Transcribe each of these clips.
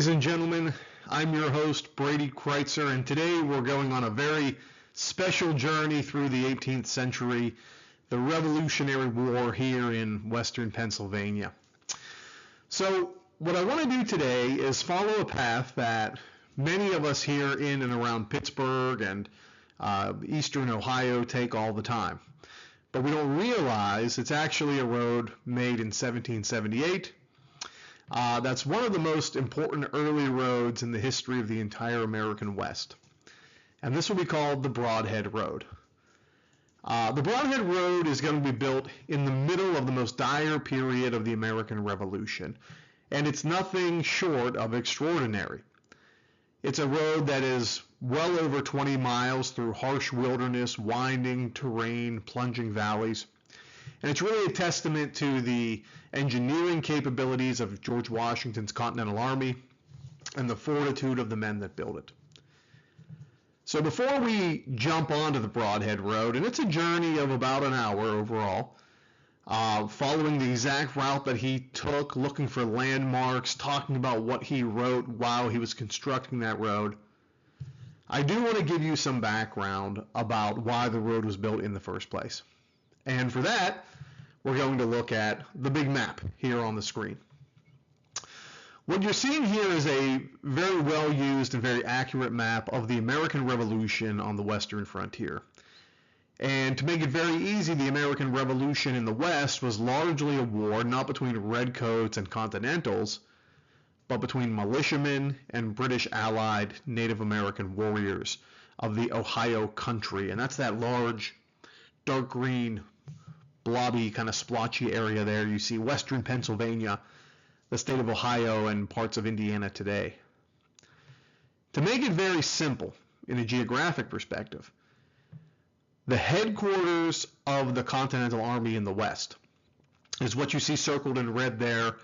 Ladies and gentlemen, I'm your host, Brady Kreitzer, and today we're going on a very special journey through the 18th century, the Revolutionary War here in Western Pennsylvania. So what I want to do today is follow a path that many of us here in and around Pittsburgh and Eastern Ohio take all the time. But we don't realize it's actually a road made in 1778. That's one of the most important early roads in the history of the entire American West. And this will be called the Brodhead Road. The Brodhead Road is going to be built in the middle of the most dire period of the American Revolution. And it's nothing short of extraordinary. It's a road that is well over 20 miles through harsh wilderness, winding terrain, plunging valleys. And it's really a testament to the engineering capabilities of George Washington's Continental Army and the fortitude of the men that built it. So before we jump onto the Brodhead Road, and it's a journey of about an hour overall, following the exact route that he took, looking for landmarks, talking about what he wrote while he was constructing that road, I do want to give you some background about why the road was built in the first place. And for that, we're going to look at the big map here on the screen. What you're seeing here is a very well used and very accurate map of the American Revolution on the Western frontier. And to make it very easy, the American Revolution in the West was largely a war not between redcoats and Continentals, but between militiamen and British allied Native American warriors of the Ohio country. And that's that large, dark green, blobby, kind of splotchy area there. You see Western Pennsylvania, the state of Ohio, and parts of Indiana today. To make it very simple in a geographic perspective, the headquarters of the Continental Army in the West is what you see circled in red there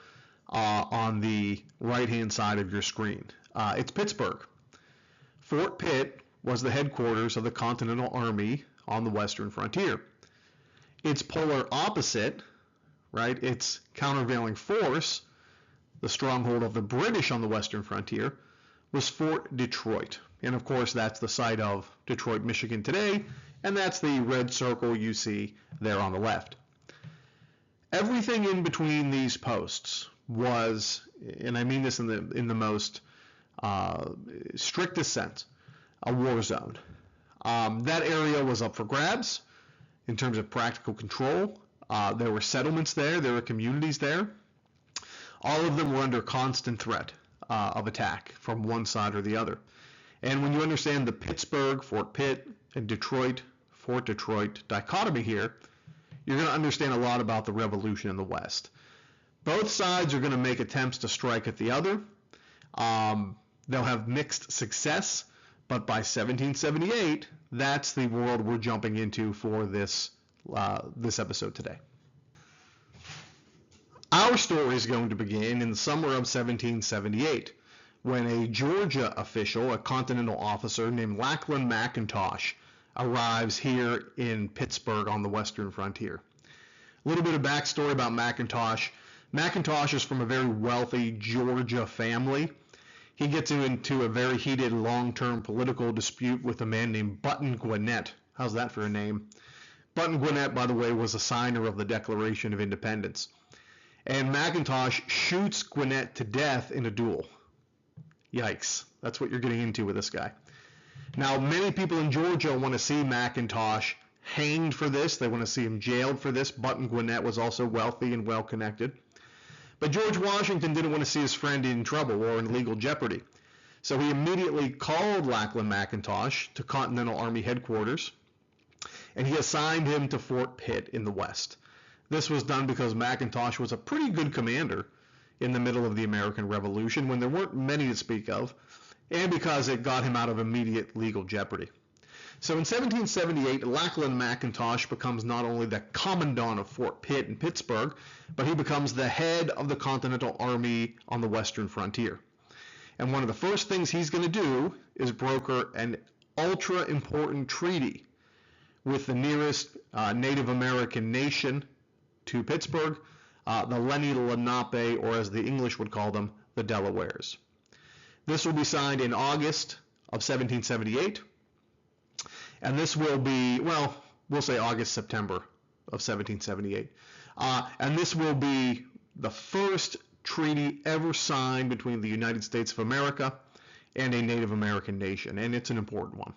on the right-hand side of your screen. It's Pittsburgh. Fort Pitt was the headquarters of the Continental Army on the Western frontier. Its polar opposite, right, its countervailing force, the stronghold of the British on the Western frontier, was Fort Detroit. And of course, that's the site of Detroit, Michigan today, and that's the red circle you see there on the left. Everything in between these posts was, and I mean this in the most strictest sense, a war zone. That area was up for grabs in terms of practical control. There were settlements there, there were communities there. All of them were under constant threat of attack from one side or the other. And when you understand the Pittsburgh, Fort Pitt, and Detroit, Fort Detroit dichotomy here, you're going to understand a lot about the Revolution in the West. Both sides are going to make attempts to strike at the other. They'll have mixed success, but by 1778, that's the world we're jumping into for this episode today. Our story is going to begin in the summer of 1778, when a Georgia official, a Continental officer named Lachlan McIntosh, arrives here in Pittsburgh on the Western frontier. A little bit of backstory about McIntosh. McIntosh is from a very wealthy Georgia family. He gets into a very heated long-term political dispute with a man named Button Gwinnett. How's that for a name? Button Gwinnett, by the way, was a signer of the Declaration of Independence. And McIntosh shoots Gwinnett to death in a duel. Yikes. That's what you're getting into with this guy. Now, many people in Georgia want to see McIntosh hanged for this. They want to see him jailed for this. Button Gwinnett was also wealthy and well-connected. But George Washington didn't want to see his friend in trouble or in legal jeopardy. So he immediately called Lachlan McIntosh to Continental Army headquarters, and he assigned him to Fort Pitt in the West. This was done because McIntosh was a pretty good commander in the middle of the American Revolution when there weren't many to speak of, and because it got him out of immediate legal jeopardy. So in 1778, Lachlan McIntosh becomes not only the commandant of Fort Pitt in Pittsburgh, but he becomes the head of the Continental Army on the Western frontier. And one of the first things he's going to do is broker an ultra-important treaty with the nearest Native American nation to Pittsburgh, the Lenni Lenape, or as the English would call them, the Delawares. This will be signed in August of 1778, and this will be, well, we'll say August, September of 1778. And this will be the first treaty ever signed between the United States of America and a Native American nation, and it's an important one.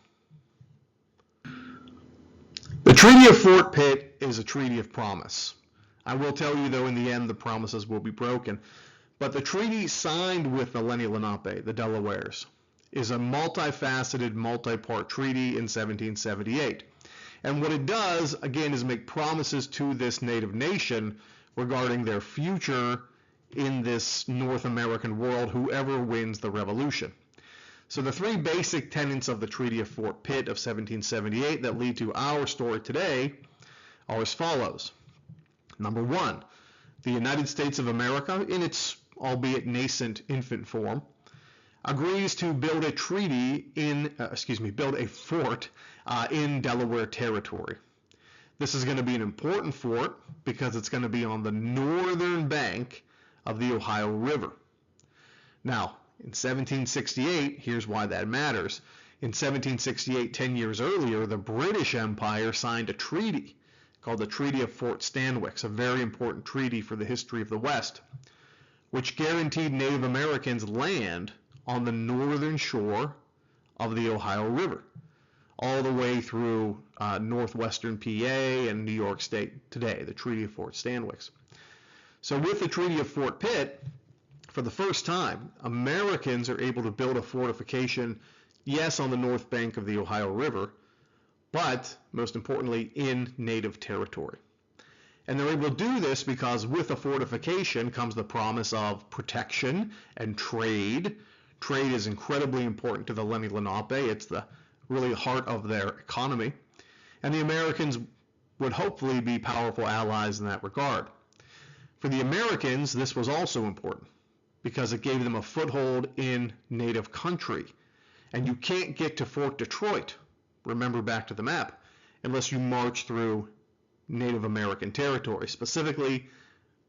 The Treaty of Fort Pitt is a treaty of promise. I will tell you, though, in the end, the promises will be broken. But the treaty signed with the Lenni Lenape, the Delawares, is a multifaceted, multi-part treaty in 1778. And what it does, again, is make promises to this native nation regarding their future in this North American world, whoever wins the revolution. So the three basic tenets of the Treaty of Fort Pitt of 1778 that lead to our story today are as follows. Number one, the United States of America, in its albeit nascent infant form, agrees to build a fort in Delaware Territory. This is going to be an important fort because it's going to be on the northern bank of the Ohio River. Now, in 1768, here's why that matters. In 1768, 10 years earlier, the British Empire signed a treaty called the Treaty of Fort Stanwix, a very important treaty for the history of the West, which guaranteed Native Americans land on the northern shore of the Ohio River, all the way through northwestern PA and New York State today, the Treaty of Fort Stanwix. So with the Treaty of Fort Pitt, for the first time, Americans are able to build a fortification, yes, on the north bank of the Ohio River, but most importantly, in native territory. And they're able to do this because with a fortification comes the promise of protection and trade. Trade is incredibly important to the Lenni Lenape. It's the really heart of their economy. And the Americans would hopefully be powerful allies in that regard. For the Americans, this was also important because it gave them a foothold in native country. And you can't get to Fort Detroit, remember back to the map, unless you march through Native American territory, specifically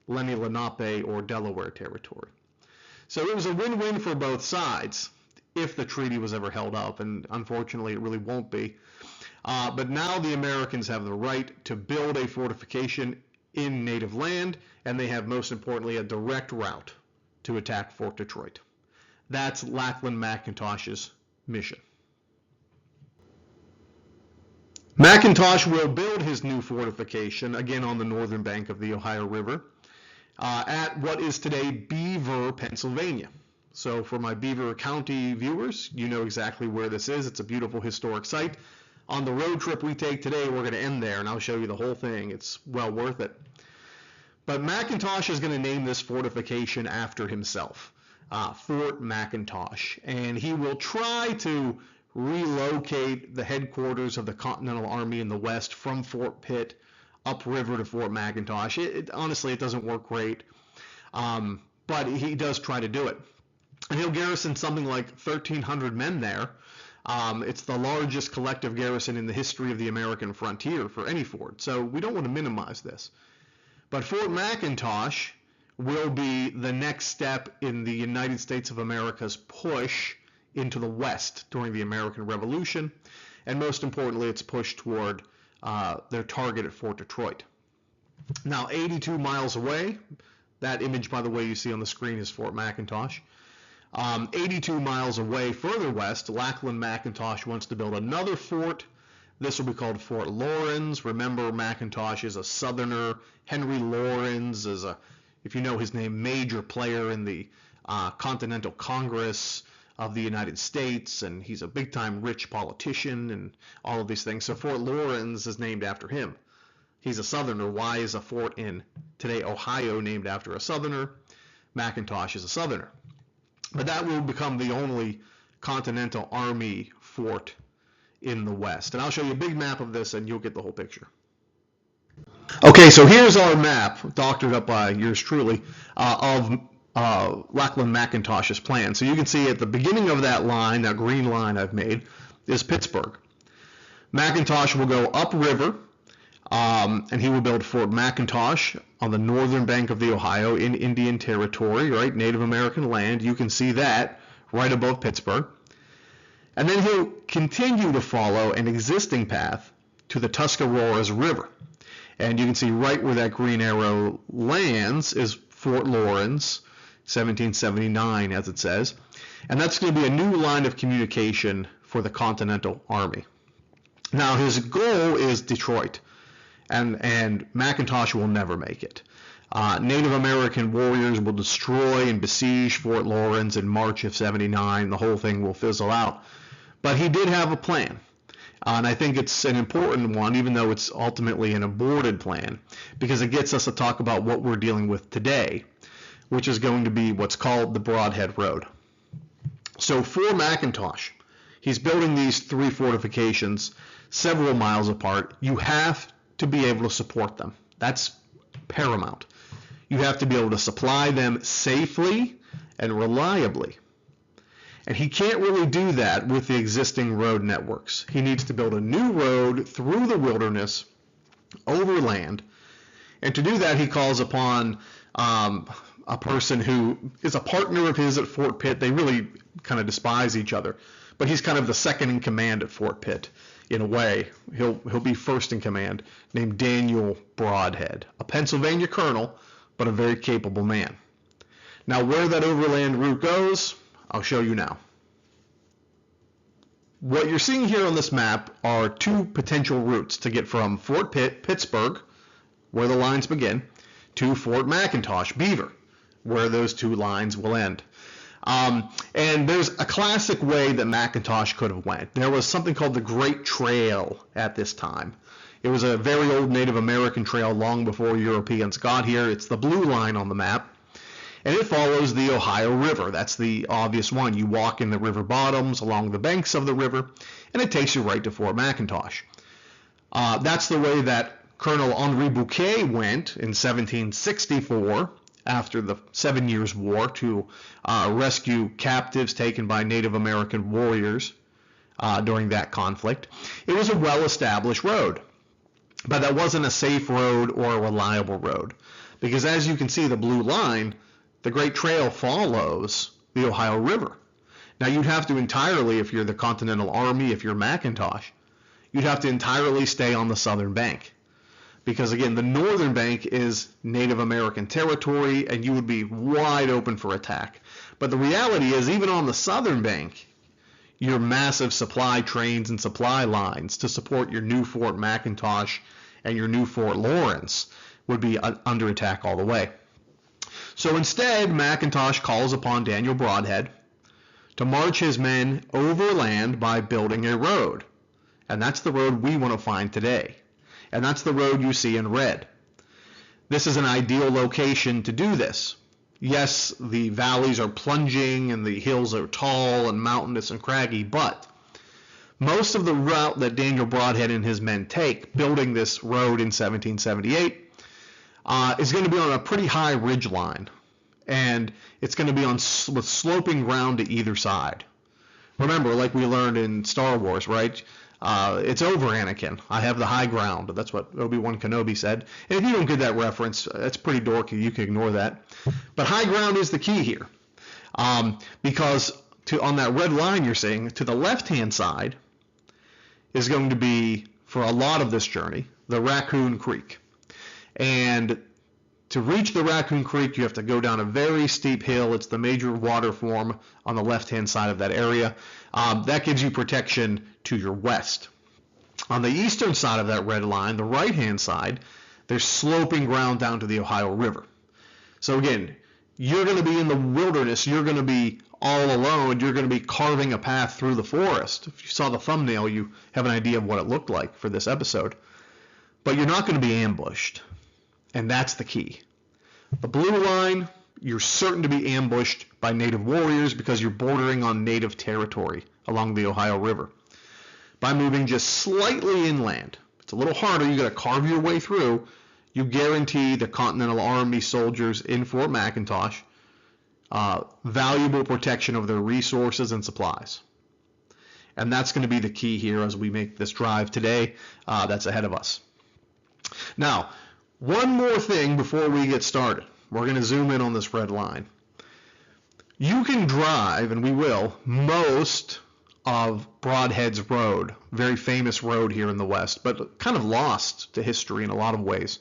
Lenni Lenape or Delaware territory. So it was a win-win for both sides if the treaty was ever held up, and unfortunately it really won't be. But now the Americans have the right to build a fortification in native land, and they have, most importantly, a direct route to attack Fort Detroit. That's Lachlan McIntosh's mission. McIntosh will build his new fortification, again on the northern bank of the Ohio River, at what is today Beaver, Pennsylvania. So for my Beaver County viewers, you know exactly where this is. It's a beautiful historic site. On the road trip we take today, we're going to end there, and I'll show you the whole thing. It's well worth it. But McIntosh is going to name this fortification after himself, Fort McIntosh, and he will try to relocate the headquarters of the Continental Army in the West from Fort Pitt upriver to Fort McIntosh. Honestly, it doesn't work great, but he does try to do it. And he'll garrison something like 1,300 men there. It's the largest collective garrison in the history of the American frontier for any fort, so we don't want to minimize this. But Fort McIntosh will be the next step in the United States of America's push into the West during the American Revolution, and most importantly, its push toward their target at Fort Detroit. Now, 82 miles away, that image, by the way, you see on the screen is Fort McIntosh. 82 miles away, further west, Lachlan McIntosh wants to build another fort. This will be called Fort Laurens. Remember, McIntosh is a Southerner. Henry Laurens is if you know his name, major player in the Continental Congress of the United States, and he's a big-time rich politician and all of these things. So Fort Laurens is named after him. He's a Southerner. Why is a fort in today Ohio named after a Southerner? McIntosh is a Southerner. But that will become the only Continental Army fort in the West. And I'll show you a big map of this and you'll get the whole picture. Okay, so here's our map, doctored up by yours truly, of Lachlan McIntosh's plan. So you can see at the beginning of that line, that green line I've made, is Pittsburgh. McIntosh will go upriver, and he will build Fort McIntosh on the northern bank of the Ohio in Indian Territory, right, Native American land. You can see that right above Pittsburgh. And then he'll continue to follow an existing path to the Tuscaroras River. And you can see right where that green arrow lands is Fort Lawrence, 1779, as it says. And that's going to be a new line of communication for the Continental Army. Now, his goal is Detroit, and McIntosh will never make it. Native American warriors will destroy and besiege Fort Lawrence in March of 79. The whole thing will fizzle out. But he did have a plan. And I think it's an important one, even though it's ultimately an aborted plan, because it gets us to talk about what we're dealing with today, which is going to be what's called the Brodhead Road. So for McIntosh, he's building these 3 fortifications several miles apart. You have to be able to support them. That's paramount. You have to be able to supply them safely and reliably. And he can't really do that with the existing road networks. He needs to build a new road through the wilderness, overland. And to do that, he calls upon a person who is a partner of his at Fort Pitt. They really kind of despise each other. But he's kind of the second in command at Fort Pitt, in a way. He'll be first in command, named Daniel Brodhead, a Pennsylvania colonel, but a very capable man. Now, where that overland route goes, I'll show you now. What you're seeing here on this map are 2 potential routes to get from Fort Pitt, Pittsburgh, where the lines begin, to Fort McIntosh, Beaver, where those 2 lines will end. And there's a classic way that McIntosh could have went. There was something called the Great Trail at this time. It was a very old Native American trail long before Europeans got here. It's the blue line on the map. And it follows the Ohio River. That's the obvious one. You walk in the river bottoms along the banks of the river, and it takes you right to Fort McIntosh. That's the way that Colonel Henri Bouquet went in 1764 after the 7 Years' War to rescue captives taken by Native American warriors during that conflict. It was a well-established road, but that wasn't a safe road or a reliable road, because as you can see, the blue line, the Great Trail follows the Ohio River. Now, you'd have to entirely, if you're the Continental Army, if you're McIntosh, you'd have to entirely stay on the southern bank. Because, again, the northern bank is Native American territory, and you would be wide open for attack. But the reality is, even on the southern bank, your massive supply trains and supply lines to support your new Fort McIntosh and your new Fort Lawrence would be under attack all the way. So instead, McIntosh calls upon Daniel Brodhead to march his men overland by building a road. And that's the road we want to find today. And that's the road you see in red. This is an ideal location to do this. Yes, the valleys are plunging and the hills are tall and mountainous and craggy, but most of the route that Daniel Brodhead and his men take, building this road in 1778, is going to be on a pretty high ridge line, and it's going to be with sloping ground to either side. Remember, like we learned in Star Wars, right? It's over, Anakin. I have the high ground. That's what Obi-Wan Kenobi said. And if you don't get that reference, it's pretty dorky. You can ignore that. But high ground is the key here, because on that red line you're seeing, to the left-hand side is going to be, for a lot of this journey, the Raccoon Creek. And to reach the Raccoon Creek, you have to go down a very steep hill. It's the major water form on the left-hand side of that area. That gives you protection to your west. On the eastern side of that red line, the right-hand side, there's sloping ground down to the Ohio River. So again, you're going to be in the wilderness. You're going to be all alone. You're going to be carving a path through the forest. If you saw the thumbnail, you have an idea of what it looked like for this episode. But you're not going to be ambushed. And that's the key. The blue line, you're certain to be ambushed by native warriors because you're bordering on native territory along the Ohio River. By moving just slightly inland, it's a little harder, you got to carve your way through, you guarantee the Continental Army soldiers in Fort McIntosh valuable protection of their resources and supplies. And that's going to be the key here as we make this drive today that's ahead of us. Now, one more thing before we get started. We're going to zoom in on this red line. You can drive, and we will, most of Brodhead's Road, very famous road here in the West, but kind of lost to history in a lot of ways.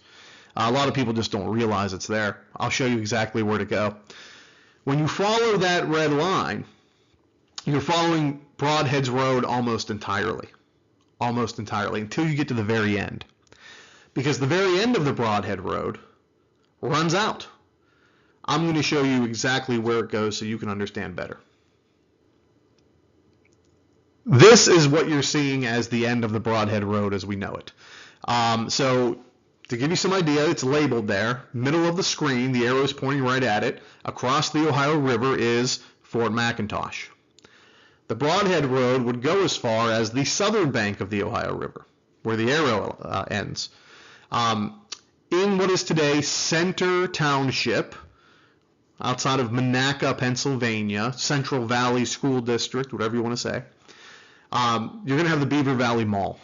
A lot of people just don't realize it's there. I'll show you exactly where to go. When you follow that red line, you're following Brodhead's Road almost entirely, until you get to the very end. Because the very end of the Brodhead Road runs out. I'm going to show you exactly where it goes so you can understand better. This is what you're seeing as the end of the Brodhead Road as we know it. So to give you some idea, it's labeled there. Middle of the screen, the arrow is pointing right at it. Across the Ohio River is Fort McIntosh. The Brodhead Road would go as far as the southern bank of the Ohio River, where the arrow ends. In what is today Center Township, outside of Monaca, Pennsylvania, Central Valley School District, whatever you want to say, you're going to have the Beaver Valley Mall.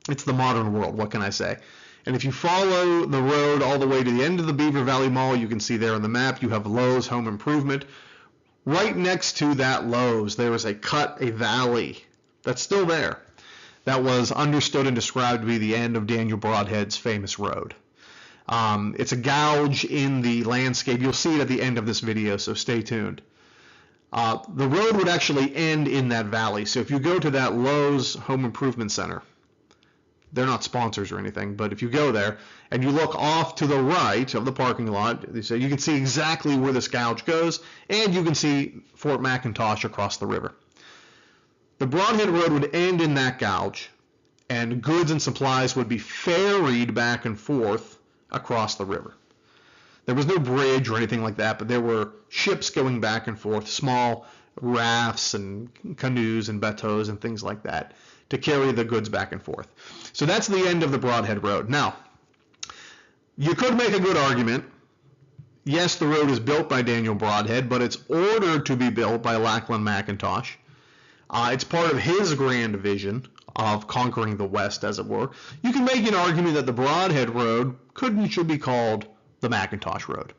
It's the modern world, what can I say? And if you follow the road all the way to the end of the Beaver Valley Mall, you can see there on the map, you have Lowe's Home Improvement. Right next to that Lowe's, there is a valley that's still there. That was understood and described to be the end of Daniel Brodhead's famous road. It's a gouge in the landscape. You'll see it at the end of this video, so stay tuned. The road would actually end in that valley. So if you go to that Lowe's Home Improvement Center, they're not sponsors or anything, but if you go there and you look off to the right of the parking lot, so you can see exactly where this gouge goes, and you can see Fort McIntosh across the river. The Brodhead Road would end in that gouge, and goods and supplies would be ferried back and forth across the river. There was no bridge or anything like that, but there were ships going back and forth, small rafts and canoes and bateaux and things like that to carry the goods back and forth. So that's the end of the Brodhead Road. Now, you could make a good argument. Yes, the road is built by Daniel Brodhead, but it's ordered to be built by Lachlan McIntosh. It's part of his grand vision of conquering the West, as it were. You can make an argument that the Brodhead Road could and should be called the McIntosh Road.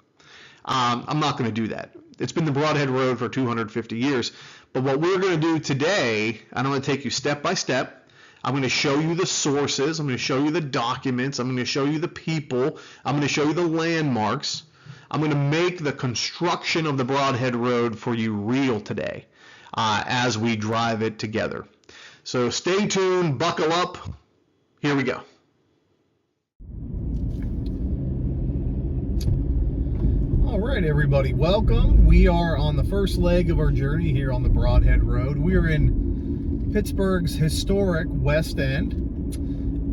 I'm not going to do that. It's been the Brodhead Road for 250 years. But what we're going to do today, and I'm going to take you step by step. I'm going to show you the sources. I'm going to show you the documents. I'm going to show you the people. I'm going to show you the landmarks. I'm going to make the construction of the Brodhead Road for you real today as we drive it together. So stay tuned, buckle up. Here we go. All right, everybody, welcome. We are on the first leg of our journey here on the Brodhead Road. We are in Pittsburgh's historic West End.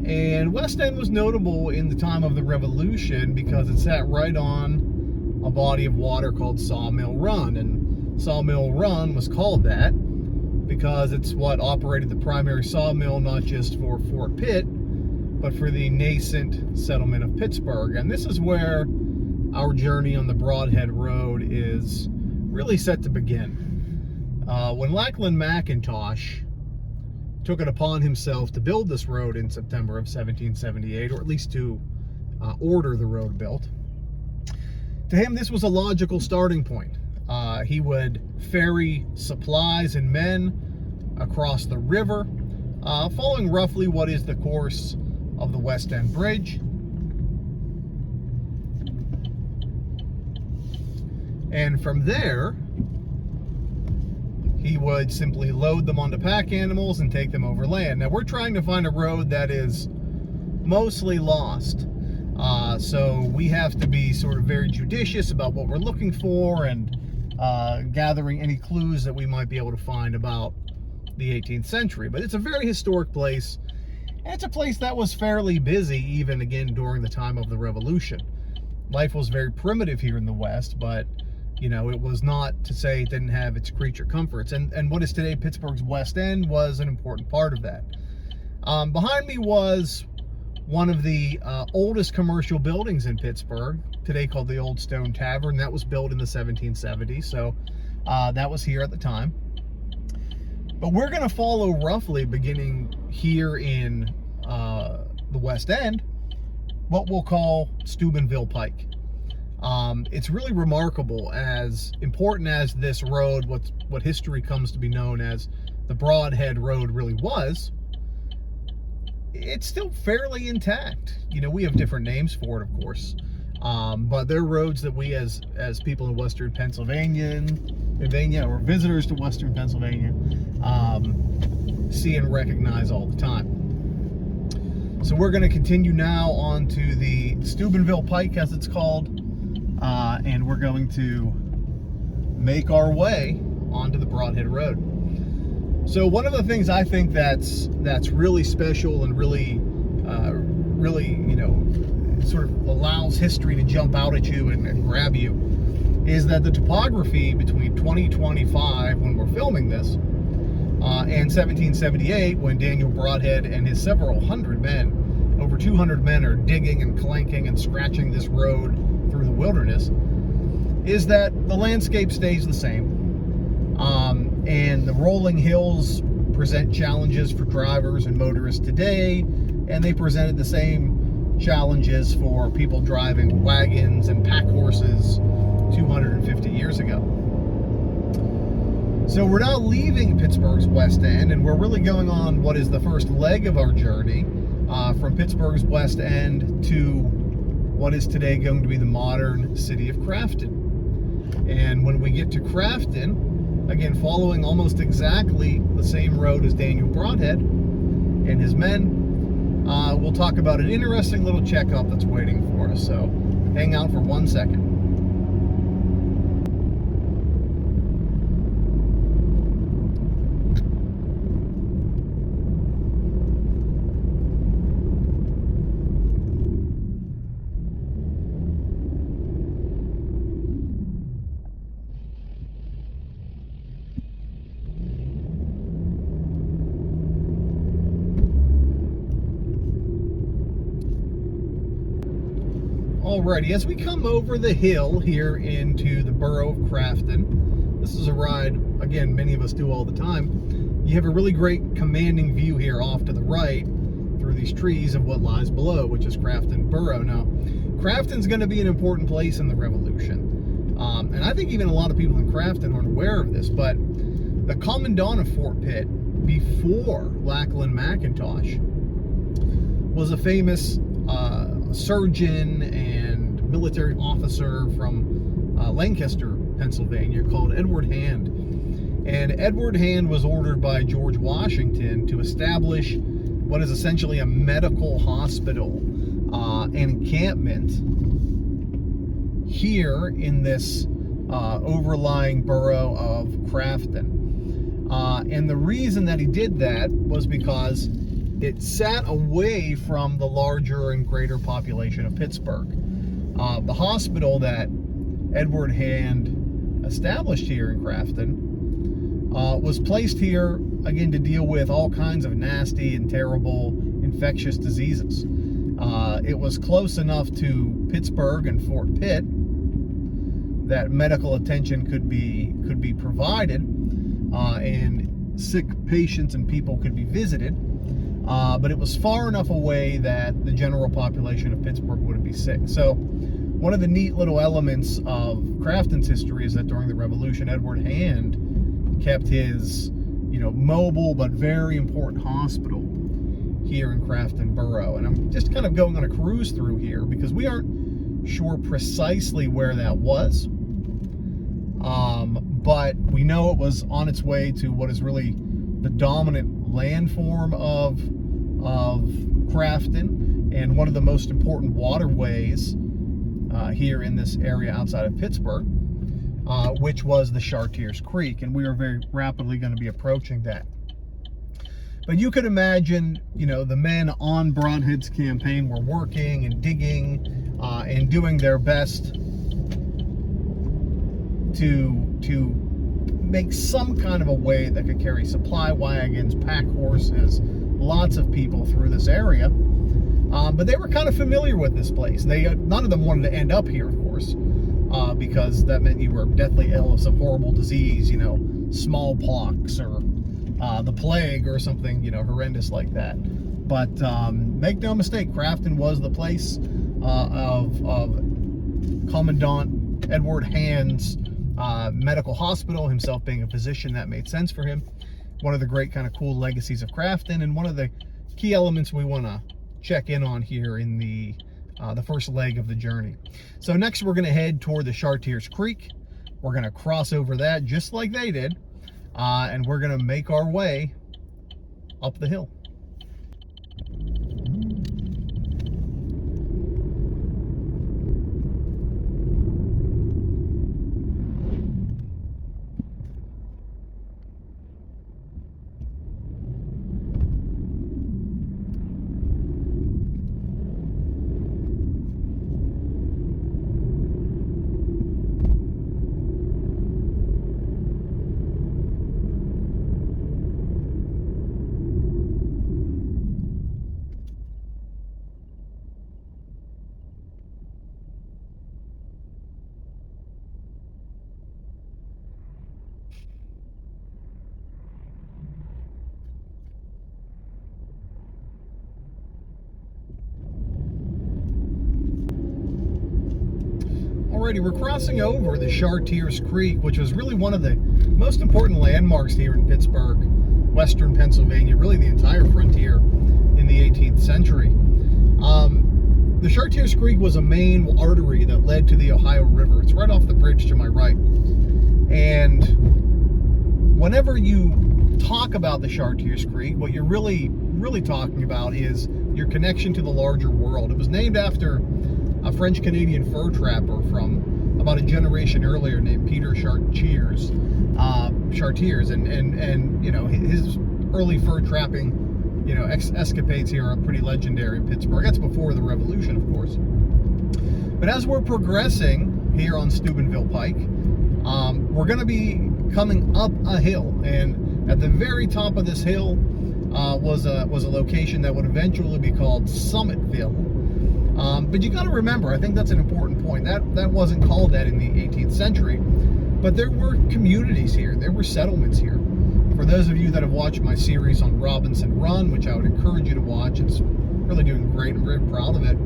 And West End was notable in the time of the Revolution because it sat right on a body of water called Sawmill Run. And Sawmill Run was called that because it's what operated the primary sawmill, not just for Fort Pitt, but for the nascent settlement of Pittsburgh. And this is where our journey on the Brodhead Road is really set to begin. When Lachlan McIntosh took it upon himself to build this road in September of 1778, or at least to order the road built, to him this was a logical starting point. He would ferry supplies and men across the river, following roughly what is the course of the West End Bridge. And from there, he would simply load them onto pack animals and take them overland. Now, we're trying to find a road that is mostly lost. So we have to be sort of very judicious about what we're looking for and gathering any clues that we might be able to find about the 18th century. But it's a very historic place. And it's a place that was fairly busy even again during the time of the Revolution. Life was very primitive here in the West, but you know, it was not to say it didn't have its creature comforts. And what is today Pittsburgh's West End was an important part of that. Behind me was one of the oldest commercial buildings in Pittsburgh, today called the Old Stone Tavern. That was built in the 1770s, so that was here at the time. But we're going to follow roughly, beginning here in the West End, what we'll call Steubenville Pike. It's really remarkable, as important as this road, what history comes to be known as the Brodhead Road really was. It's still fairly intact. You know, we have different names for it, of course, but they're roads that we, as people in Western Pennsylvania, or visitors to Western Pennsylvania, see and recognize all the time. So we're going to continue now on to the Steubenville Pike, as it's called, and we're going to make our way onto the Brodhead Road. So one of the things I think that's really special and really, you know, sort of allows history to jump out at you and grab you, is that the topography between 2025, when we're filming this, and 1778, when Daniel Brodhead and his several hundred men, over 200 men, are digging and clanking and scratching this road through the wilderness, is that the landscape stays the same. And the rolling hills present challenges for drivers and motorists today, and they presented the same challenges for people driving wagons and pack horses 250 years ago. So we're now leaving Pittsburgh's West End, and we're really going on what is the first leg of our journey from Pittsburgh's West End to what is today going to be the modern city of Crafton. And when we get to Crafton, again, following almost exactly the same road as Daniel Brodhead and his men, we'll talk about an interesting little checkup that's waiting for us. So hang out for 1 second. Alrighty, as we come over the hill here into the borough of Crafton, this is a ride, again, many of us do all the time. You have a really great commanding view here off to the right through these trees of what lies below, which is Crafton Borough. Now, Crafton's going to be an important place in the Revolution. And I think even a lot of people in Crafton aren't aware of this, but the commandant of Fort Pitt before Lachlan McIntosh was a famous surgeon and military officer from Lancaster, Pennsylvania, called Edward Hand. And Edward Hand was ordered by George Washington to establish what is essentially a medical hospital and encampment here in this overlying borough of Crafton. And the reason that he did that was because it sat away from the larger and greater population of Pittsburgh. The hospital that Edward Hand established here in Crafton was placed here, again, to deal with all kinds of nasty and terrible infectious diseases. It was close enough to Pittsburgh and Fort Pitt that medical attention could be provided, and sick patients and people could be visited. But it was far enough away that the general population of Pittsburgh wouldn't be sick. So one of the neat little elements of Crafton's history is that during the Revolution, Edward Hand kept his, mobile but very important hospital here in Crafton Borough. And I'm just kind of going on a cruise through here because we aren't sure precisely where that was. But we know it was on its way to what is really the dominant landform of Crafton, and one of the most important waterways here in this area outside of Pittsburgh, which was the Chartiers Creek, and we are very rapidly going to be approaching that. But you could imagine, the men on Brodhead's campaign were working and digging and doing their best to make some kind of a way that could carry supply wagons, pack horses, lots of people through this area. But they were kind of familiar with this place. None of them wanted to end up here, of course, because that meant you were deathly ill of some horrible disease, smallpox or the plague or something, horrendous like that. But make no mistake, Crafton was the place of Commandant Edward Hand's medical hospital, himself being a physician. That made sense for him. One of the great kind of cool legacies of Crafton, and one of the key elements we want to check in on here in the first leg of the journey. So next we're going to head toward the Chartiers Creek. We're going to cross over that just like they did, and we're going to make our way up the hill. Alrighty, we're crossing over the Chartiers Creek, which was really one of the most important landmarks here in Pittsburgh, western Pennsylvania, really the entire frontier in the 18th century. The Chartiers Creek was a main artery that led to the Ohio River. It's right off the bridge to my right. And whenever you talk about the Chartiers Creek, what you're really talking about is your connection to the larger world. It was named after a French-Canadian fur trapper from about a generation earlier named Peter Chartiers. And you know, his early fur trapping, you know, escapades here are pretty legendary in Pittsburgh. That's before the Revolution, of course. But as we're progressing here on Steubenville Pike, we're going to be coming up a hill, and at the very top of this hill was a location that would eventually be called Summitville. But you got to remember, I think that's an important point. That wasn't called that in the 18th century, but there were communities here. There were settlements here. For those of you that have watched my series on Robinson Run, which I would encourage you to watch, it's really doing great. I'm very proud of it.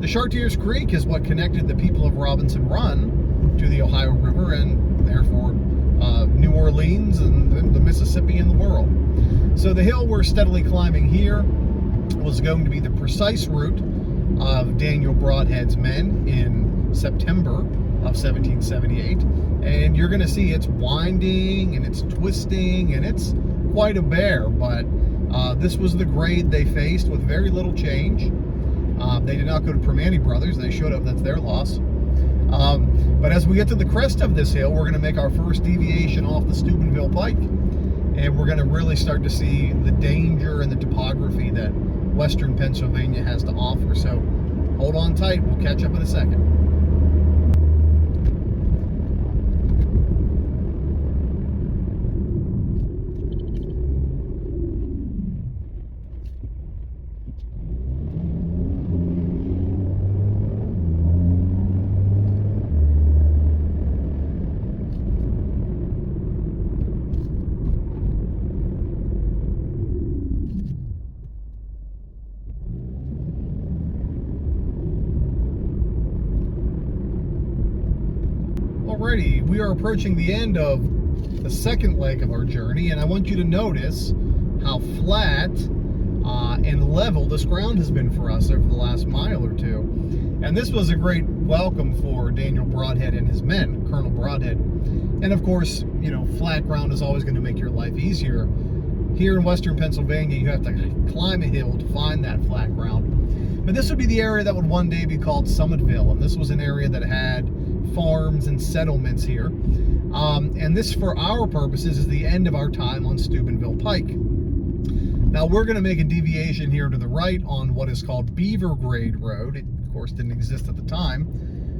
The Chartiers Creek is what connected the people of Robinson Run to the Ohio River, and therefore New Orleans and the Mississippi and the world. So the hill we're steadily climbing here was going to be the precise route of Daniel Brodhead's men in September of 1778, and you're going to see it's winding and it's twisting and it's quite a bear, but this was the grade they faced with very little change. They did not go to Permane Brothers. They should have. That's their loss. But as we get to the crest of this hill, we're going to make our first deviation off the Steubenville Pike, and we're going to really start to see the danger and the topography that western Pennsylvania has to offer. So hold on tight. We'll catch up in a second. Alrighty, we are approaching the end of the second leg of our journey, and I want you to notice how flat and level this ground has been for us over the last mile or two. And this was a great welcome for Daniel Brodhead and his men, Colonel Brodhead. And of course, you know, flat ground is always going to make your life easier. Here in western Pennsylvania, you have to climb a hill to find that flat ground. But this would be the area that would one day be called Summitville, and this was an area that had farms and settlements here. And this, for our purposes, is the end of our time on Steubenville Pike. Now we're going to make a deviation here to the right on what is called Brodhead Road. It, of course, didn't exist at the time,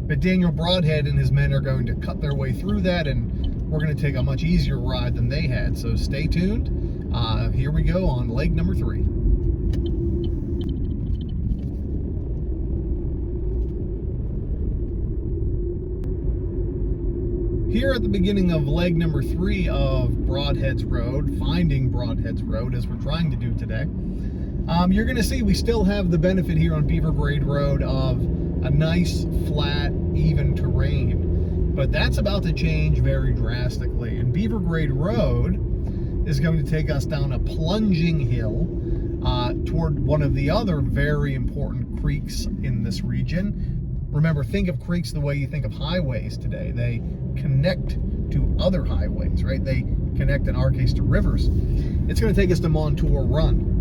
but Daniel Brodhead and his men are going to cut their way through that, and we're going to take a much easier ride than they had. So stay tuned. Here we go on leg number 3. Here at the beginning of leg number 3 of Brodhead's Road, finding Brodhead's Road, as we're trying to do today, you're going to see we still have the benefit here on Brodhead Road of a nice, flat, even terrain. But that's about to change very drastically. And Brodhead Road is going to take us down a plunging hill toward one of the other very important creeks in this region. Remember, think of creeks the way you think of highways today. They connect to other highways, right? They connect, in our case, to rivers. It's going to take us to Montour Run.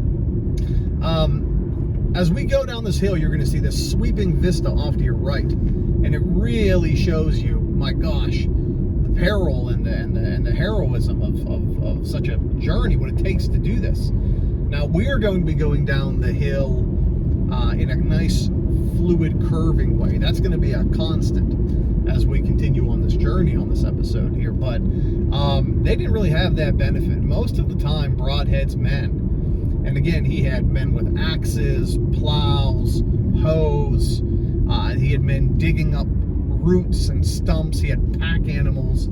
As we go down this hill, you're going to see this sweeping vista off to your right, and it really shows you, my gosh, the peril and the heroism of such a journey, what it takes to do this. Now, we're going to be going down the hill in a nice fluid curving way. That's going to be a constant as we continue on this journey on this episode here, but they didn't really have that benefit. Most of the time, Brodhead's men, and again, he had men with axes, plows, hoes, he had men digging up roots and stumps, he had pack animals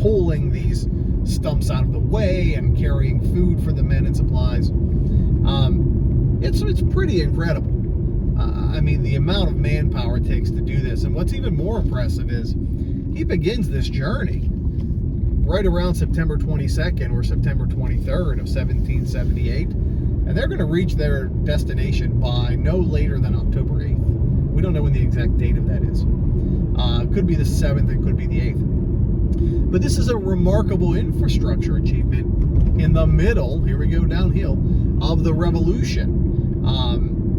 pulling these stumps out of the way and carrying food for the men and supplies. It's pretty incredible. I mean, the amount of manpower it takes to do this. And what's even more impressive is he begins this journey right around September 22nd or September 23rd of 1778. And they're going to reach their destination by no later than October 8th. We don't know when the exact date of that is. It could be the 7th, it could be the 8th. But this is a remarkable infrastructure achievement in the middle, here we go downhill, of the Revolution.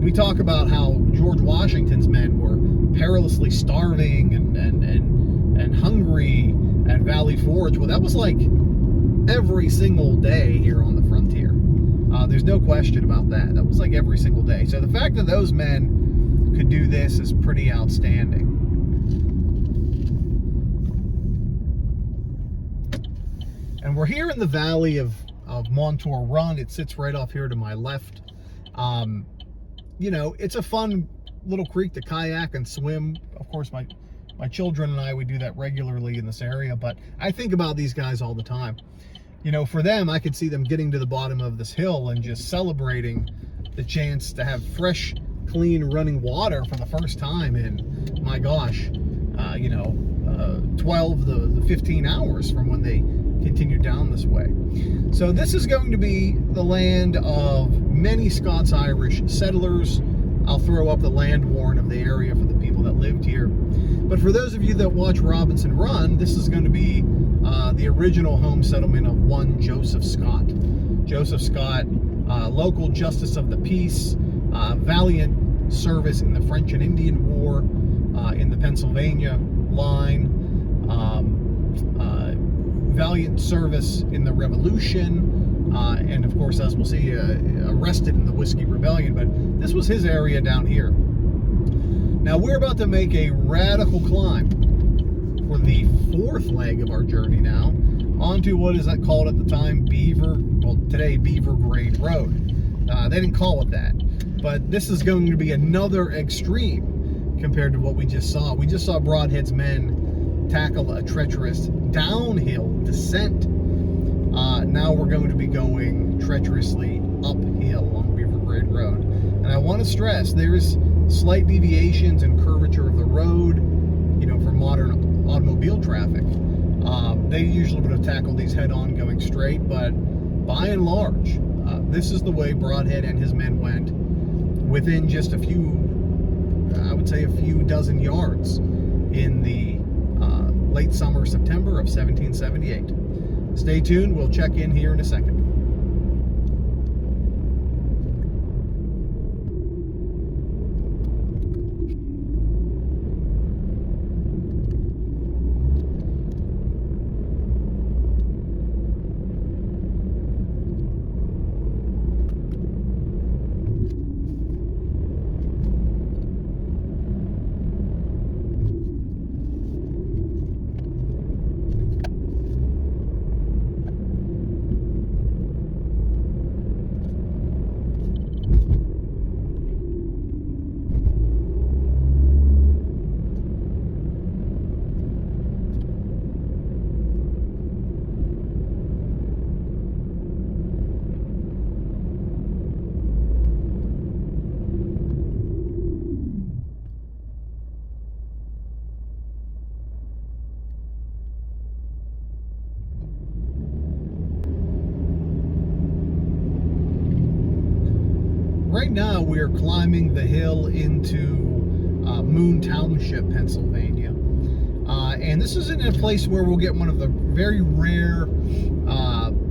We talk about how George Washington's men were perilously starving and hungry at Valley Forge. Well, that was like every single day here on the frontier. There's no question about that. That was like every single day. So the fact that those men could do this is pretty outstanding. And we're here in the valley of Montour Run. It sits right off here to my left. You know, it's a fun little creek to kayak and swim. Of course, my children and I, we do that regularly in this area, but I think about these guys all the time. You know, for them, I could see them getting to the bottom of this hill and just celebrating the chance to have fresh, clean running water for the first time in, my gosh, 12 to 15 hours from when they continue down this way. So this is going to be the land of many Scots-Irish settlers. I'll throw up the land warrant of the area for the people that lived here. But for those of you that watch Robinson Run, this is going to be the original home settlement of one Joseph Scott. Joseph Scott, local justice of the peace, valiant service in the French and Indian War, in the Pennsylvania line, valiant service in the Revolution, and of course, as we'll see, arrested in the Whiskey Rebellion. But this was his area down here. Now we're about to make a radical climb for the fourth leg of our journey now, onto what is called at the time today Brodhead Road. They didn't call it that, but this is going to be another extreme compared to what we just saw. We just saw Brodhead's men tackle a treacherous downhill descent. Now we're going to be going treacherously uphill on Brodhead Road. And I want to stress, there's slight deviations in curvature of the road, you know, for modern automobile traffic. They usually would have tackled these head-on going straight, but by and large, this is the way Brodhead and his men went within just a few, I would say a few dozen yards in the late summer, September of 1778. Stay tuned, we'll check in here in a second. right now we're climbing the hill into Moon Township, Pennsylvania. And this is in a place where we'll get one of the very rare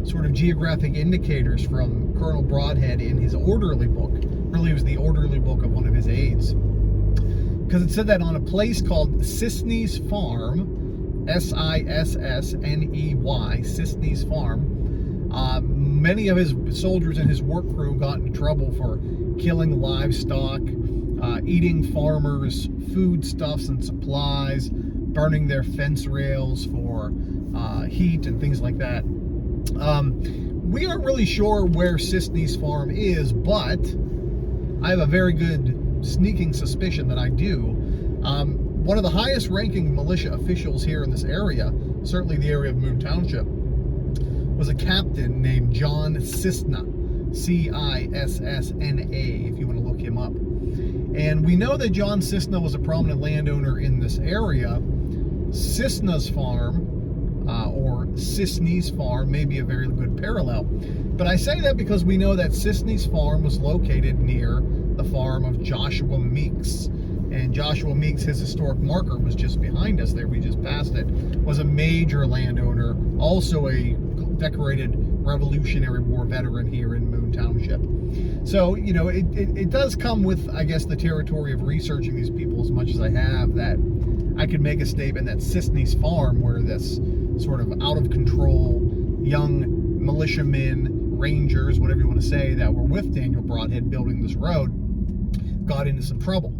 sort of geographic indicators from Colonel Brodhead in his orderly book. Really, it was the orderly book of one of his aides. Because it said that on a place called Sisney's Farm, S-I-S-S-N-E-Y, Sisney's Farm, many of his soldiers and his work crew got in trouble for killing livestock, eating farmers' foodstuffs and supplies, burning their fence rails for heat and things like that. We aren't really sure where Sisney's Farm is, but I have a very good sneaking suspicion that I do. One of the highest ranking militia officials here in this area, certainly the area of Moon Township, was a captain named John Cissna, C-I-S-S-N-A, if you want to look him up. And we know that John Cissna was a prominent landowner in this area. Cissna's Farm, or Sisney's Farm, may be a very good parallel. But I say that because we know that Sisney's Farm was located near the farm of Joshua Meeks. And Joshua Meeks, his historic marker was just behind us there, we just passed it, was a major landowner, also a decorated Revolutionary War veteran here in Moon Township. So, you know, it does come with, I guess, the territory of researching these people as much as I have, that I could make a statement that Sisney's Farm, where this sort of out of control young militiamen, rangers, whatever you want to say, that were with Daniel Brodhead building this road, got into some trouble.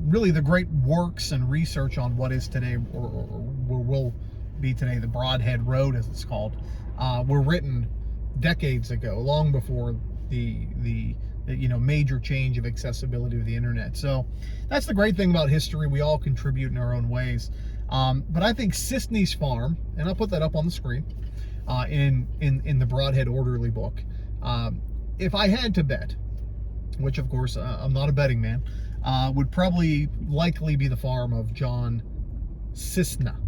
Really, the great works and research on what is today, or will be today, the Brodhead Road, as it's called, were written decades ago, long before the major change of accessibility of the internet. So that's the great thing about history. We all contribute in our own ways. But I think Sisney's Farm, and I'll put that up on the screen, in the Brodhead Orderly book. If I had to bet, which of course I'm not a betting man, would probably likely be the farm of John Cissna.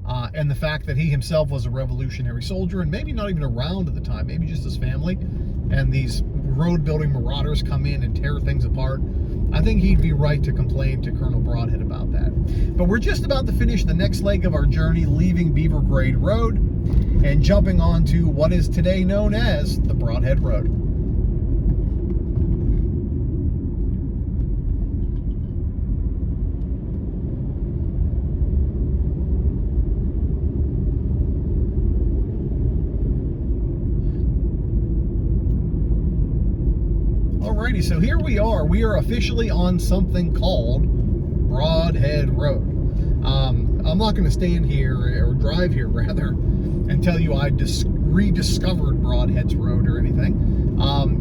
And the fact that he himself was a Revolutionary soldier, and maybe not even around at the time, maybe just his family, and these road building marauders come in and tear things apart. I think he'd be right to complain to Colonel Brodhead about that. But we're just about to finish the next leg of our journey, leaving Beaver Grade Road and jumping onto what is today known as the Brodhead Road. Alrighty, so here we are. We are officially on something called Brodhead Road. I'm not going to stand here, or drive here rather, and tell you I rediscovered Brodhead's Road or anything.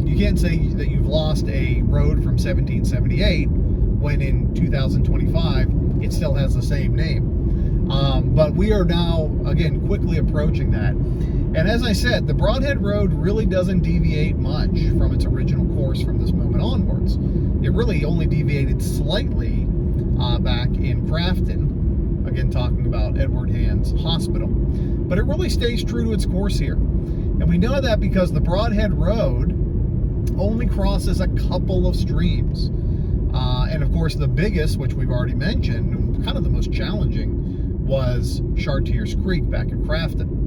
You can't say that you've lost a road from 1778 when in 2025 it still has the same name. But we are now, again, quickly approaching that. And as I said, the Brodhead Road really doesn't deviate much from its original course from this moment onwards. It really only deviated slightly back in Crafton, again talking about Edward Hand's hospital. But it really stays true to its course here. And we know that because the Brodhead Road only crosses a couple of streams. And of course the biggest, which we've already mentioned, kind of the most challenging, was Chartiers Creek back in Crafton.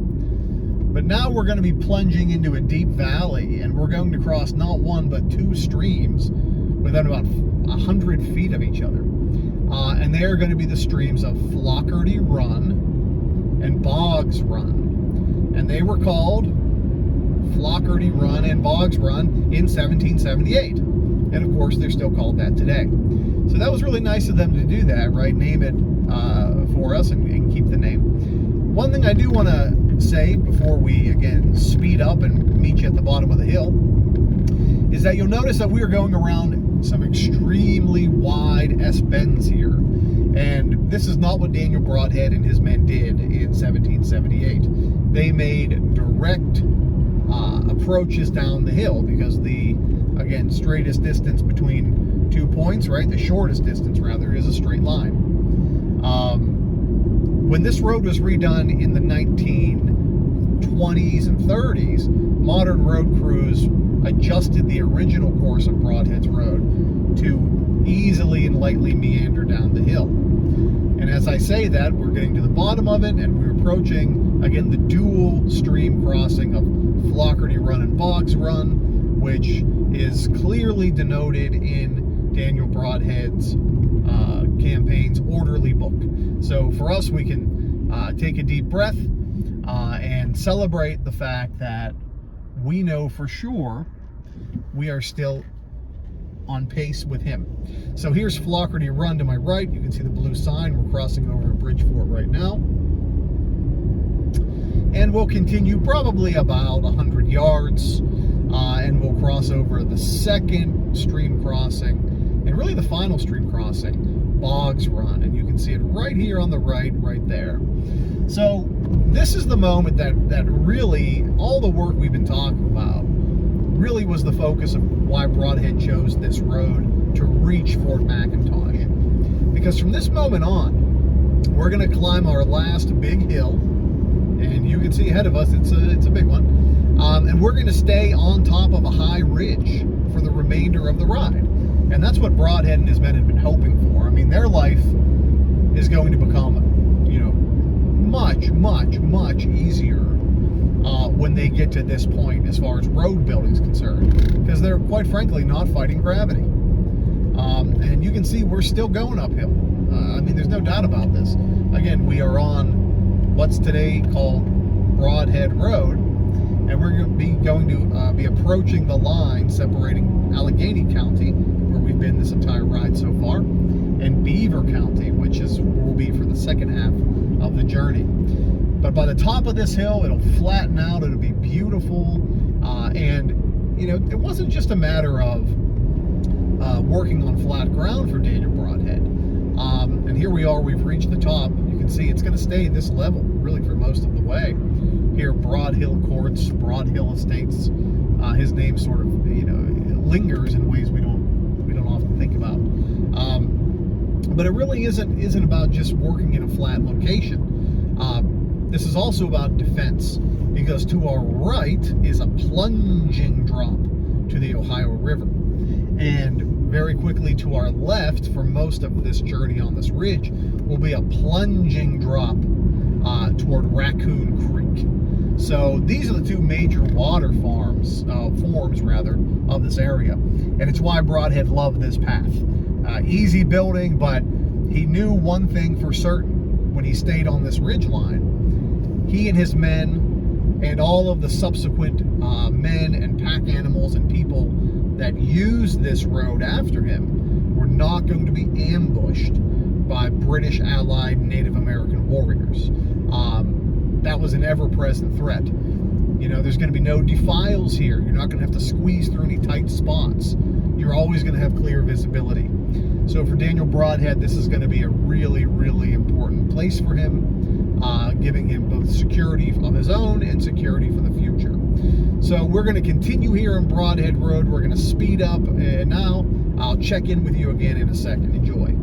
But now we're going to be plunging into a deep valley, and we're going to cross not one but two streams within about 100 feet of each other. And they are going to be the streams of Flockarty Run and Boggs Run. And they were called Flockarty Run and Boggs Run in 1778. And of course, they're still called that today. So that was really nice of them to do that, right? Name it for us and keep the name. One thing I do want to say before we again speed up and meet you at the bottom of the hill is that you'll notice that we are going around some extremely wide S-bends here, and this is not what Daniel Brodhead and his men did in 1778. They made direct approaches down the hill because the, again, straightest distance between 2 points, right, the shortest distance rather, is a straight line. When this road was redone in the 1920s and 30s, modern road crews adjusted the original course of Brodhead's Road to easily and lightly meander down the hill. And as I say that, we're getting to the bottom of it, and we're approaching, again, the dual stream crossing of Flockerty Run and Boggs Run, which is clearly denoted in Daniel Brodhead's campaign's orderly book. So for us, we can take a deep breath and celebrate the fact that we know for sure we are still on pace with him. So here's Flockerty Run to my right. You can see the blue sign. We're crossing over a bridge for it right now. And we'll continue probably about 100 yards, and we'll cross over the second stream crossing, and really the final stream crossing, Boggs Run. And you can see it right here on the right there. So this is the moment that really, all the work we've been talking about really was the focus of why Brodhead chose this road to reach Fort McIntosh. Because from this moment on, we're going to climb our last big hill, and you can see ahead of us, it's a big one, and we're going to stay on top of a high ridge for the remainder of the ride. And that's what Brodhead and his men had been hoping for. I mean, their life is going to become, you know, much easier when they get to this point as far as road building is concerned, because they're quite frankly not fighting gravity. And you can see we're still going uphill. I mean, there's no doubt about this. Again, we are on what's today called Brodhead Road, and we're going to be approaching the line separating Allegheny County, where we've been this entire ride so far, and Beaver County, which is where we'll be for the second half of the journey. But by the top of this hill, it'll flatten out, it'll be beautiful, and, you know, it wasn't just a matter of working on flat ground for Daniel Brodhead. And here we are, we've reached the top. You can see it's going to stay this level, really, for most of the way. Here, Broad Hill Courts, Broad Hill Estates, his name sort of, you know, lingers in ways we don't often think about. But it really isn't about just working in a flat location. This is also about defense, because to our right is a plunging drop to the Ohio River. And very quickly to our left, for most of this journey on this ridge, will be a plunging drop toward Raccoon Creek. So these are the two major water forms of this area. And it's why Brodhead loved this path. Easy building, but he knew one thing for certain when he stayed on this ridge line. He and his men and all of the subsequent men and pack animals and people that used this road after him were not going to be ambushed by British allied Native American warriors. That was an ever-present threat. You know, there's going to be no defiles here. You're not going to have to squeeze through any tight spots. You're always going to have clear visibility. So for Daniel Brodhead, this is going to be a really, really important place for him, giving him both security of his own and security for the future. So we're going to continue here on Brodhead Road. We're going to speed up, and now I'll check in with you again in a second. Enjoy.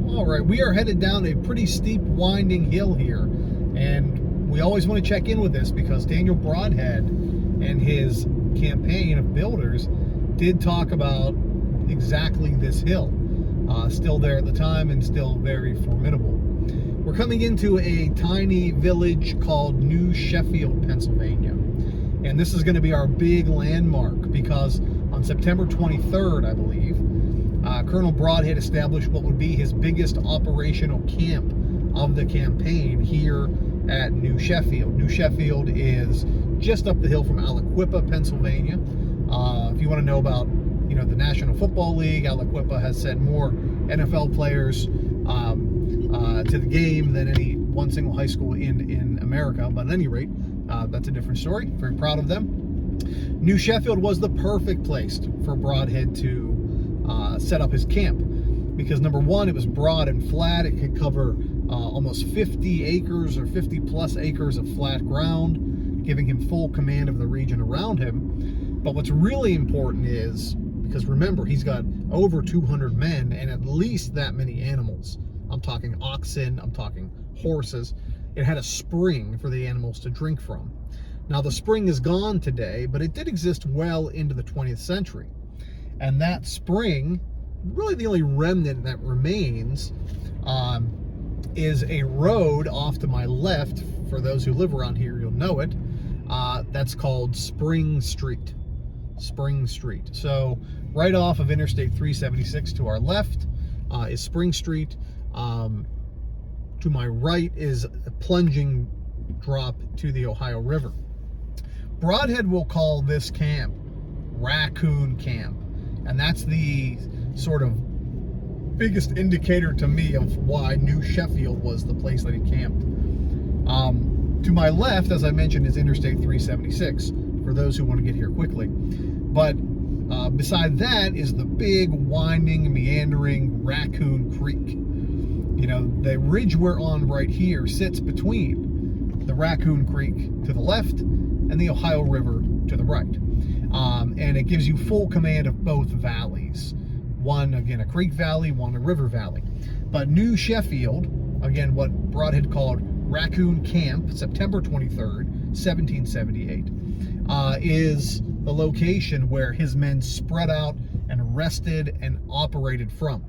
Alright, we are headed down a pretty steep, winding hill here, and we always want to check in with this because Daniel Brodhead and his campaign of builders did talk about exactly this hill. Still there at the time and still very formidable. We're coming into a tiny village called New Sheffield, Pennsylvania. And this is going to be our big landmark because on September 23rd, I believe, Colonel Brodhead established what would be his biggest operational camp of the campaign here at New Sheffield. New Sheffield is just up the hill from Aliquippa, Pennsylvania. If you want to know about, the National Football League, Aliquippa has sent more NFL players to the game than any one single high school in America. But at any rate, that's a different story. Very proud of them. New Sheffield was the perfect place for Brodhead to set up his camp because, number one, it was broad and flat. It could cover almost 50 acres or 50 plus acres of flat ground, giving him full command of the region around him. But what's really important is, because remember, he's got over 200 men and at least that many animals. I'm talking oxen, I'm talking horses. It had a spring for the animals to drink from. Now, the spring is gone today, but it did exist well into the 20th century. And that spring, really the only remnant that remains, is a road off to my left. For those who live around here, you'll know it. That's called Spring Street. Spring Street. So right off of Interstate 376 to our left is Spring Street. To my right is a plunging drop to the Ohio River. Brodhead will call this camp Raccoon Camp, and that's the sort of biggest indicator to me of why New Sheffield was the place that he camped. To my left, as I mentioned, is Interstate 376, for those who want to get here quickly. But beside that is the big, winding, meandering Raccoon Creek. The ridge we're on right here sits between the Raccoon Creek to the left and the Ohio River to the right. And it gives you full command of both valleys. One, again, a creek valley, one a river valley. But New Sheffield, again, what Brodhead called Raccoon Camp, September 23rd, 1778, is the location where his men spread out and rested and operated from.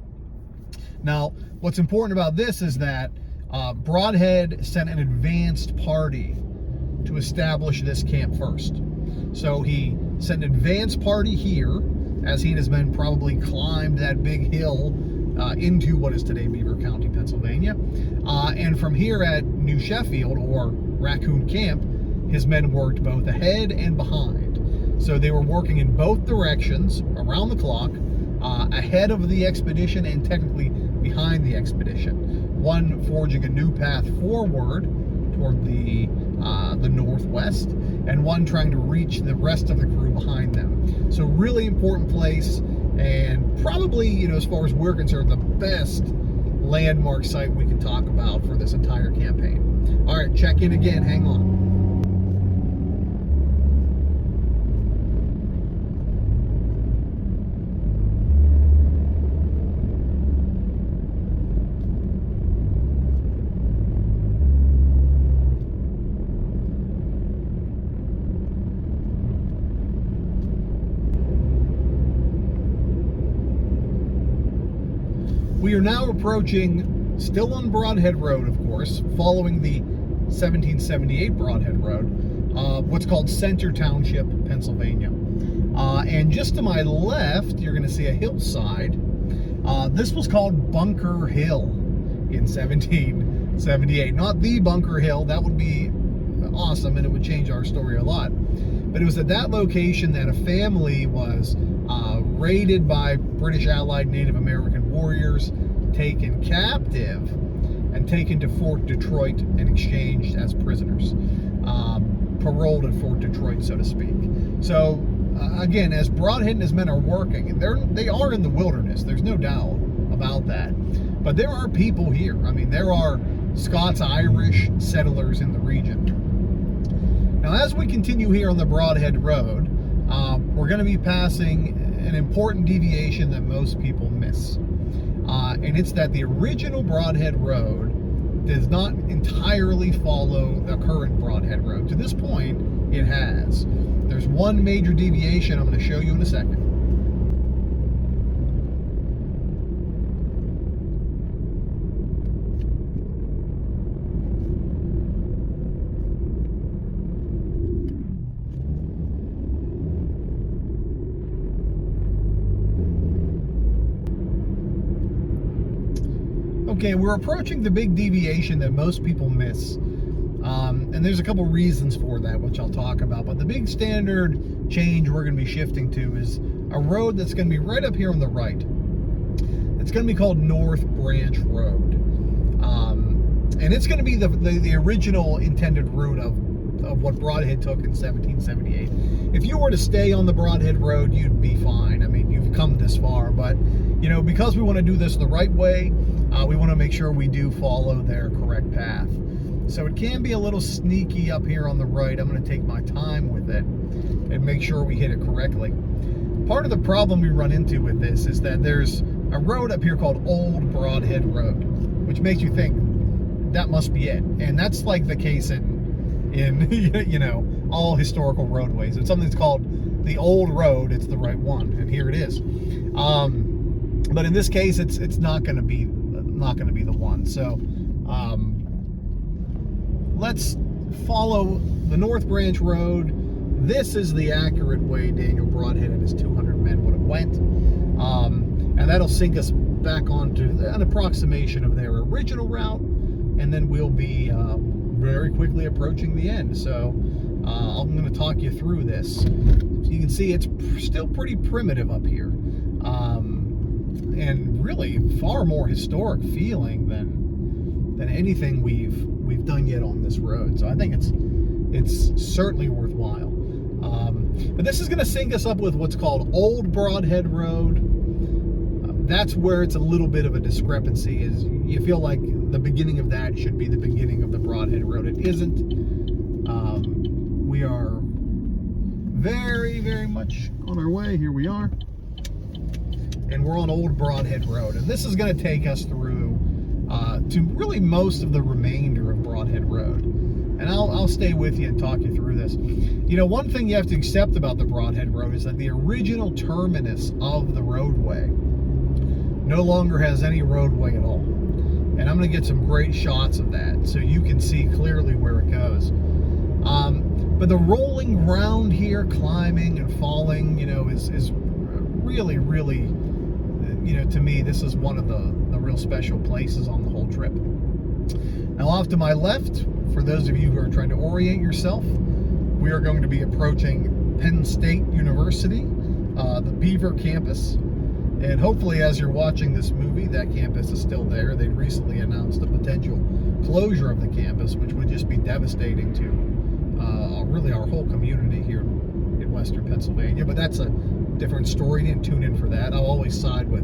Now, what's important about this is that Brodhead sent an advanced party to establish this camp first. So he sent an advanced party here, as he and his men probably climbed that big hill into what is today Beaver County, Pennsylvania. And from here at New Sheffield, or Raccoon Camp, his men worked both ahead and behind. So they were working in both directions, around the clock, ahead of the expedition and technically behind the expedition. One forging a new path forward toward the northwest, and one trying to reach the rest of the crew behind them. So really important place, and probably, as far as we're concerned, the best landmark site we can talk about for this entire campaign. All right, check in again. Hang on. We are now approaching, still on Brodhead Road, of course, following the 1778 Brodhead Road, what's called Center Township, Pennsylvania. And just to my left, you're going to see a hillside. This was called Bunker Hill in 1778. Not the Bunker Hill, that would be awesome and it would change our story a lot. But it was at that location that a family was raided by British Allied Native American warriors, taken captive, and taken to Fort Detroit and exchanged as prisoners. Paroled at Fort Detroit, so to speak. So, again, as Brodhead and his men are working, and they are in the wilderness, there's no doubt about that. But there are people here. I mean, there are Scots-Irish settlers in the region. Now, as we continue here on the Brodhead Road, we're going to be passing an important deviation that most people miss. And it's that the original Brodhead Road does not entirely follow the current Brodhead Road. To this point, it has. There's one major deviation I'm going to show you in a second. Okay, we're approaching the big deviation that most people miss. And there's a couple reasons for that, which I'll talk about. But the big standard change we're going to be shifting to is a road that's going to be right up here on the right. It's going to be called North Branch Road. And it's going to be the original intended route of what Brodhead took in 1778. If you were to stay on the Brodhead Road, you'd be fine. I mean, you've come this far. But, you know, because we want to do this the right way, we want to make sure we do follow their correct path. So it can be a little sneaky up here on the right. I'm going to take my time with it and make sure we hit it correctly. Part of the problem we run into with this is that there's a road up here called Old Brodhead Road, which makes you think that must be it. And that's like the case in you know, all historical roadways. If something's called the old road, it's the right one, and here it is. But in this case, it's not going to be the one. So let's follow the North Branch Road. This is the accurate way Daniel Brodhead and his 200 men would have went. And that'll sink us back onto an approximation of their original route, and then we'll be very quickly approaching the end. So I'm going to talk you through this. So you can see it's still pretty primitive up here, and really far more historic feeling than anything we've done yet on this road. So I think it's certainly worthwhile. But this is going to sync us up with what's called Old Brodhead Road. That's where it's a little bit of a discrepancy. Is you feel like the beginning of that should be the beginning of the Brodhead Road. It isn't. We are very, very much on our way. Here we are. And we're on Old Brodhead Road. And this is going to take us through to really most of the remainder of Brodhead Road. And I'll stay with you and talk you through this. You know, one thing you have to accept about the Brodhead Road is that the original terminus of the roadway no longer has any roadway at all. And I'm going to get some great shots of that so you can see clearly where it goes. But the rolling ground here, climbing and falling, you know, is really, really, you know, to me, this is one of the real special places on the whole trip. Now, off to my left, for those of you who are trying to orient yourself, we are going to be approaching Penn State University, the Beaver campus. And hopefully, as you're watching this movie, that campus is still there. They recently announced a potential closure of the campus, which would just be devastating to really our whole community here in Western Pennsylvania. But that's a different story. You didn't tune in for that. I'll always side with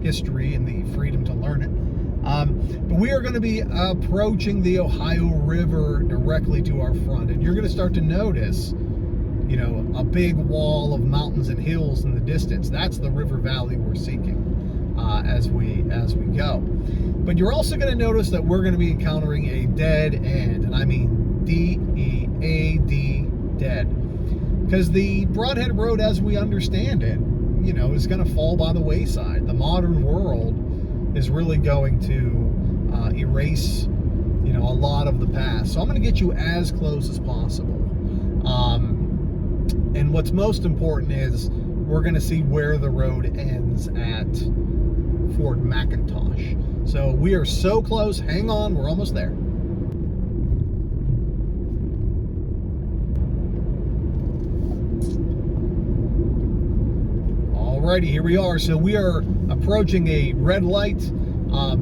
history and the freedom to learn it. But we are going to be approaching the Ohio River directly to our front, and you're going to start to notice, you know, a big wall of mountains and hills in the distance. That's the river valley we're seeking as we go. But you're also going to notice that we're going to be encountering a dead end, and I mean D-E-A-D, dead. Because the Brodhead Road, as we understand it, you know, is going to fall by the wayside. The modern world is really going to erase, you know, a lot of the past. So I'm going to get you as close as possible. And what's most important is we're going to see where the road ends at Fort McIntosh. So we are so close. Hang on, we're almost there. Alrighty, here we are. So we are approaching a red light.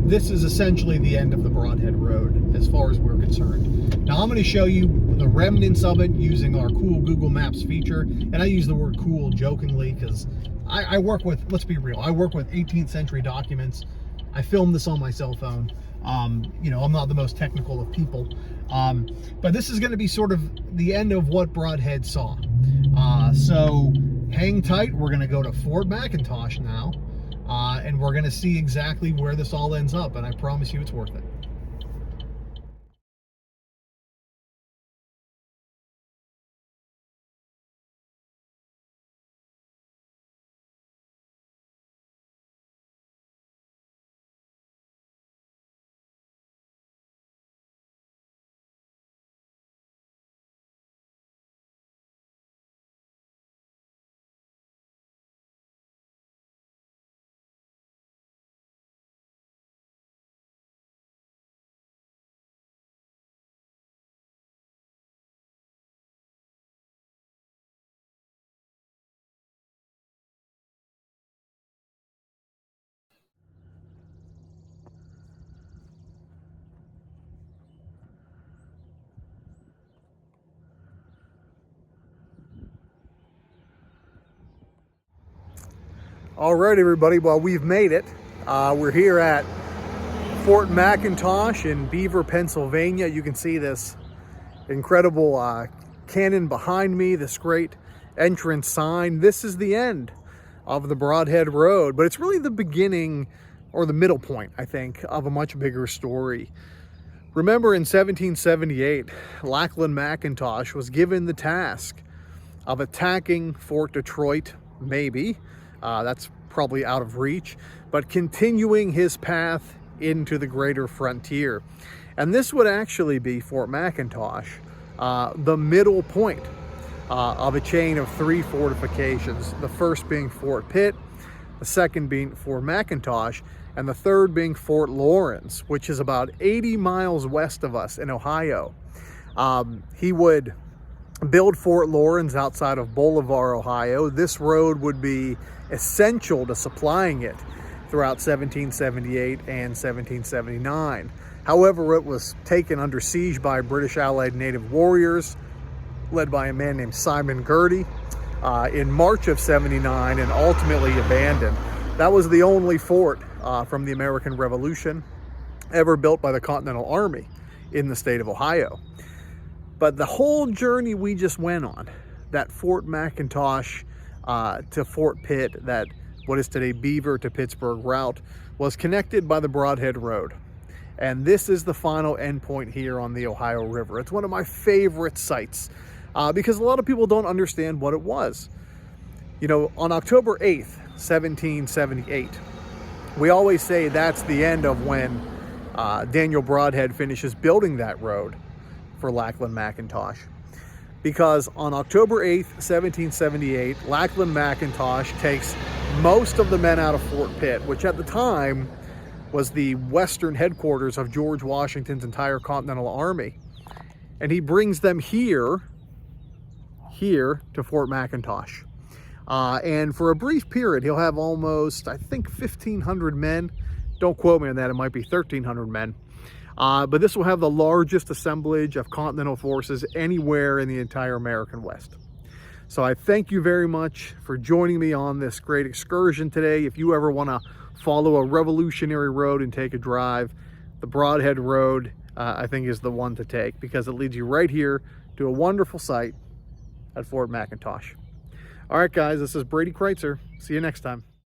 This is essentially the end of the Brodhead Road as far as we're concerned. Now I'm going to show you the remnants of it using our cool Google Maps feature. And I use the word cool jokingly because I work with, let's be real, I work with 18th century documents. I filmed this on my cell phone. You know, I'm not the most technical of people. But this is going to be sort of the end of what Brodhead saw. So hang tight. We're going to go to Fort McIntosh now. And we're going to see exactly where this all ends up. And I promise you it's worth it. All right, everybody. Well, we've made it. We're here at Fort McIntosh in Beaver, Pennsylvania. You can see this incredible cannon behind me, this great entrance sign. This is the end of the Brodhead Road, but it's really the beginning or the middle point, I think, of a much bigger story. Remember, in 1778, Lachlan McIntosh was given the task of attacking Fort Detroit, maybe. That's probably out of reach, but continuing his path into the greater frontier. And this would actually be Fort McIntosh, the middle point of a chain of 3 fortifications. The first being Fort Pitt, the second being Fort McIntosh, and the third being Fort Lawrence, which is about 80 miles west of us in Ohio. He would build Fort Lawrence outside of Bolivar, Ohio. This road would be essential to supplying it throughout 1778 and 1779. However, it was taken under siege by British Allied native warriors led by a man named Simon Girty in March of 79 and ultimately abandoned. That was the only fort from the American Revolution ever built by the Continental Army in the state of Ohio. But the whole journey we just went on, that Fort McIntosh to Fort Pitt, that what is today Beaver to Pittsburgh route, was connected by the Brodhead Road. And this is the final endpoint here on the Ohio River. It's one of my favorite sites because a lot of people don't understand what it was. You know, on October 8th, 1778, we always say that's the end of when Daniel Brodhead finishes building that road for Lachlan McIntosh. Because on October 8th, 1778, Lachlan McIntosh takes most of the men out of Fort Pitt, which at the time was the western headquarters of George Washington's entire Continental Army. And he brings them here to Fort McIntosh. And for a brief period, he'll have almost, I think, 1,500 men. Don't quote me on that, it might be 1,300 men. But this will have the largest assemblage of Continental forces anywhere in the entire American West. So I thank you very much for joining me on this great excursion today. If you ever want to follow a revolutionary road and take a drive, the Brodhead Road, I think, is the one to take because it leads you right here to a wonderful site at Fort McIntosh. All right, guys, this is Brady Kreitzer. See you next time.